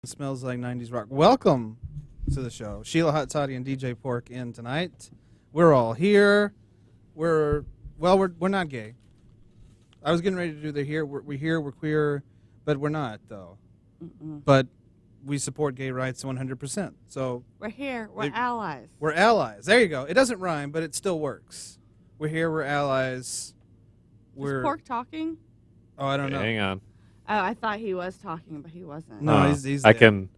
Smells like 90s rock. Welcome to the show. Sheila, Hot Toddy, and DJ P.O.R.C in tonight. We're all here. We're not gay. I was getting ready to do the here. We're here. We're queer, but we're not though. But we support gay rights 100%. So we're here. We're allies. We're allies. There you go. It doesn't rhyme, but it still works. We're here. We're allies. Is P.O.R.C talking? Oh, I don't know. Hang on. Oh, I thought he was talking, but he wasn't. No, he's I dead.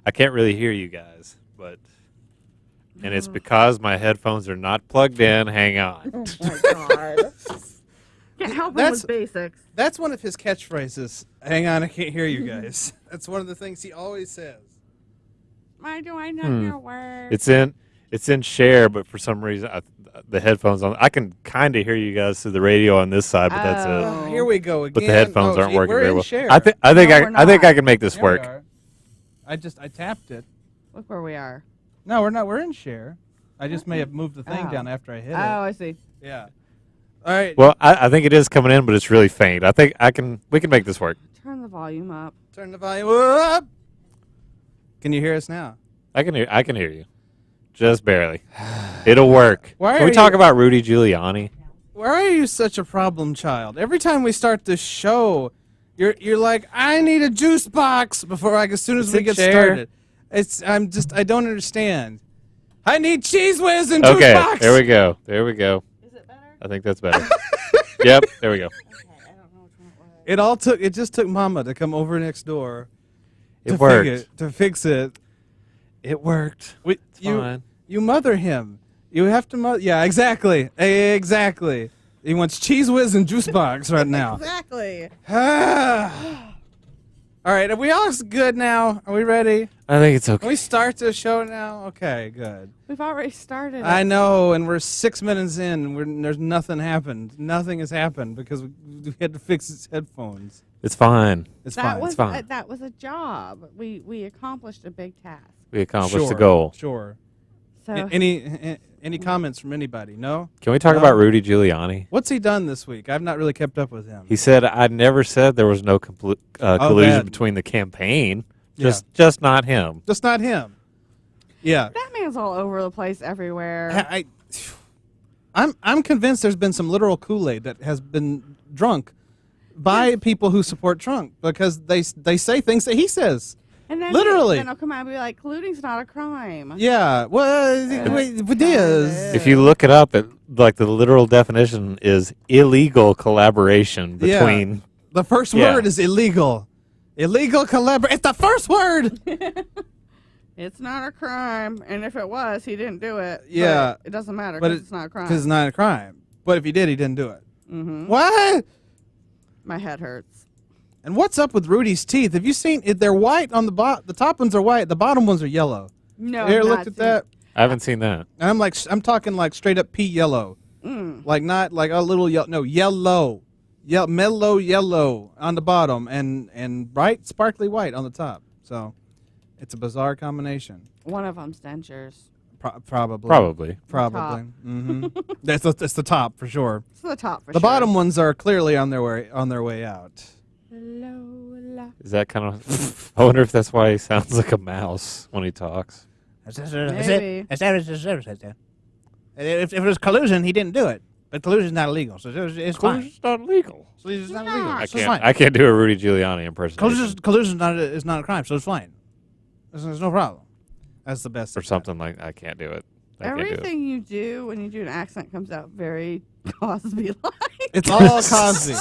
I can't really hear you guys, and it's because my headphones are not plugged in. Hang on. Oh my god. Can't help him with basics. That's one of his catchphrases. Hang on, I can't hear you guys. That's one of the things he always says. Why do I know your words? It's in share, but for some reason the headphones on. I can kind of hear you guys through the radio on this side, but that's it. Here we go again. But the headphones aren't working very well. Share. I think I can make this work. I tapped it. Look where we are. No, we're not. We're in share. I just may have moved the thing down after I hit it. Oh, I see. Yeah. All right. Well, I think it is coming in, but it's really faint. I think we can make this work. Turn the volume up. Turn the volume up. Can you hear us now? I can hear you. Just barely. It'll work. Can we talk about Rudy Giuliani? Why are you such a problem child? Every time we start this show, you're like, I need a juice box before as soon as we get started. I don't understand. I need cheese whiz and juice box. Okay, there we go. Is it better? I think that's better. Yep, there we go. Okay, I don't know which one it was. It just took Mama to come over next door. It worked. To fix it. It worked. Fine. You mother him. You have to mother. Yeah, exactly. Exactly. He wants cheese whiz and juice box right now. Exactly. All right, are we all good now? Are we ready? I think it's okay. Can we start the show now? Okay, good. We've already started. I know, and we're 6 minutes in. There's nothing happened. Nothing has happened because we had to fix his headphones. It's fine. It's fine. It's fine. That was a job. We accomplished a big task. We accomplished the goal. Sure. So Any comments from anybody? No? Can we talk about Rudy Giuliani? What's he done this week? I've not really kept up with him. He said, I never said there was no collusion between the campaign. Just not him. Just not him. Yeah. That man's all over the place everywhere. I'm convinced there's been some literal Kool-Aid that has been drunk by people who support Trump because they say things that he says. And then literally. Then he'll come out and be like, colluding's not a crime. Yeah. Well, it is. If you look it up, the literal definition is illegal collaboration between. Yeah. The first word is illegal. Illegal collaboration. It's the first word. It's not a crime, and if it was, he didn't do it. Yeah. But it doesn't matter because it's not a crime. Because it's not a crime. But if he did, he didn't do it. Mm-hmm. What? My head hurts. And what's up with Rudy's teeth? Have you seen it? They're white on the top ones are white. The bottom ones are yellow. No, you ever looked at that? I haven't seen that. And I'm talking like straight up pea yellow. Like not like a little yellow. No, yellow. Mellow yellow on the bottom and bright sparkly white on the top. So it's a bizarre combination. One of them's dentures. Probably. Mm-hmm. That's the top for sure. It's the top for the sure. bottom ones are clearly on their way out. Lola. Is that kind of? I wonder if that's why he sounds like a mouse when he talks. Maybe. If it was collusion, he didn't do it. But collusion's not illegal, so it's fine. Collusion's not illegal. Collusion's not illegal. I can't do a Rudy Giuliani impersonation. Collusion is not a crime, so it's fine. There's no problem. That's the best. Or something like I can't do it. Everything you do when you do an accent comes out very Cosby-like. It's all Cosby.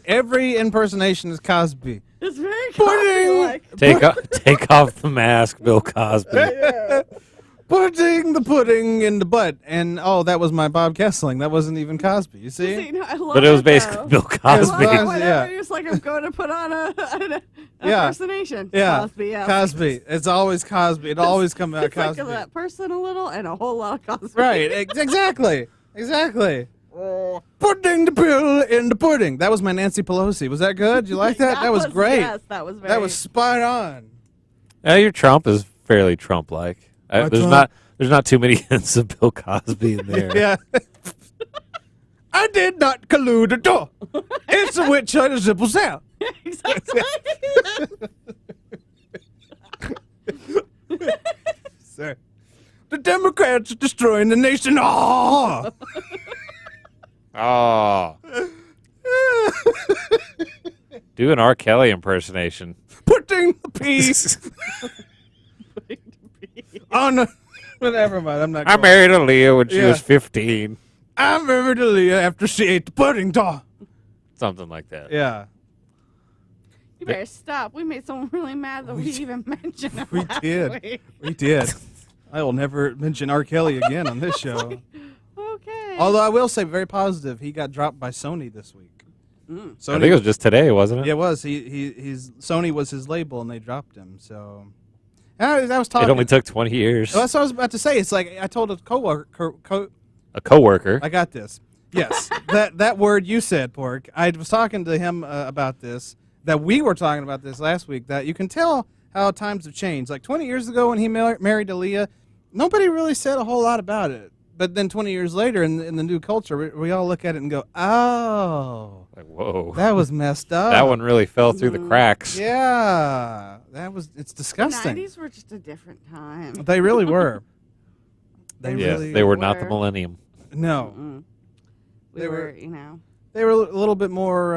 Every impersonation is Cosby. It's very Cosby-like. Take off the mask, Bill Cosby. Yeah. Putting the pudding in the butt. And, that was my Bob Kessling. That wasn't even Cosby, you see? No, I love but it was basically Bill Cosby. Whenever he was like, I'm going to put on an impersonation. Yeah. Cosby, yeah. Cosby. It's always Cosby. It always comes out Cosby. Like that person a little and a whole lot of Cosby. Right. Exactly. Putting the pill in the pudding. That was my Nancy Pelosi. Was that good? You like that? That was great. Yes, that was very. That was spot on. Your Trump is fairly Trump-like. There's not too many hints of Bill Cosby in there. Yeah. I did not collude at all. It's a witch hunt, a simple sound. Exactly. say, the Democrats are destroying the nation. Oh! Oh. Do an R. Kelly impersonation. Putting the peace on. Whatever, mind. I'm not. I married Aaliyah when she Yeah. was 15. I married Aaliyah after she ate the pudding. Something like that. Yeah, You better stop. We made someone really mad that we even mentioned it. we last did. week. We did. I will never mention R. Kelly again on this show. Okay. Although I will say, very positive, he got dropped by Sony this week. Mm. I think it was just today, wasn't it? Yeah, it was. He's Sony was his label, and they dropped him. So, and I was talking. It only took 20 years. Well, that's what I was about to say. It's like I told a coworker. A coworker. I got this. Yes, that word you said, Pork. I was talking to him about this. That we were talking about this last week. That you can tell how times have changed. Like 20 years ago, when he married Aaliyah, nobody really said a whole lot about it. But then 20 years later, in the new culture, we all look at it and go, "Oh, Like, whoa. that was messed up." That one really fell through the cracks. Yeah, it's The disgusting. 90s were just a different time. They really were. They Yes, really they were not the were. millennium. No, Mm-mm. We They were, were- you know. they were a little bit more.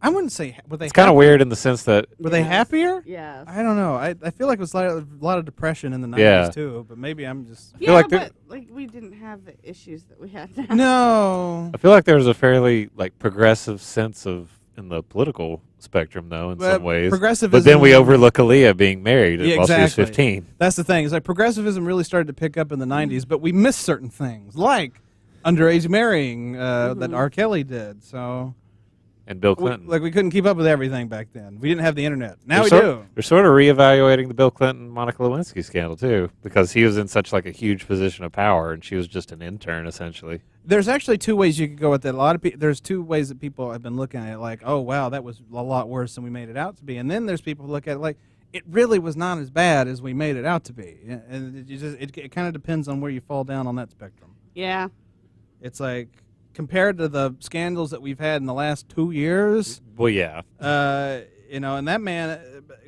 I wouldn't say were they. It's kind of happier? weird in the sense that Were they Yes. happier? Yes. I don't know. I feel like it was a lot of depression in the 90s Yeah. too. But maybe I'm just. feel Yeah, like they're- but like we didn't have the issues that we had now. No. I feel like there was a fairly like progressive sense of in the political spectrum, though, in some ways. Progressivism. But then we overlook Aaliyah being married Yeah, while she was exactly. 15. That's the thing. It's like progressivism really started to pick up in the 90s, but we missed certain things, like underage marrying that R. Kelly did. So, And Bill Clinton. we couldn't keep up with everything back then. We didn't have the internet. Now we They're do. They're sort of reevaluating the Bill Clinton Monica Lewinsky scandal too, because he was in such like a huge position of power, and she was just an intern essentially. There's actually two ways you could go with that. A lot of people. There's two ways that people have been looking at it, like, oh wow, that was a lot worse than we made it out to be. And then there's people who look at it like, it really was not as bad as we made it out to be. And it kind of depends on where you fall down on that spectrum. Yeah. It's like compared to the scandals that we've had in the last 2 years. Well, yeah, And that man,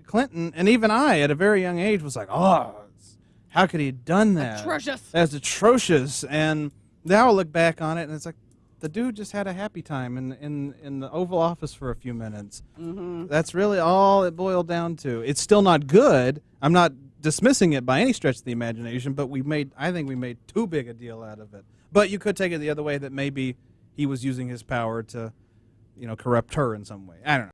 Clinton, and even I, at a very young age, was like, oh, how could he have done that? Atrocious. That's atrocious. And now I look back on it, and it's like, the dude just had a happy time in the Oval Office for a few minutes. Mm-hmm. That's really all it boiled down to. It's still not good. I'm not dismissing it by any stretch of the imagination, but I think we made too big a deal out of it. But you could take it the other way, that maybe he was using his power to, corrupt her in some way. I don't know.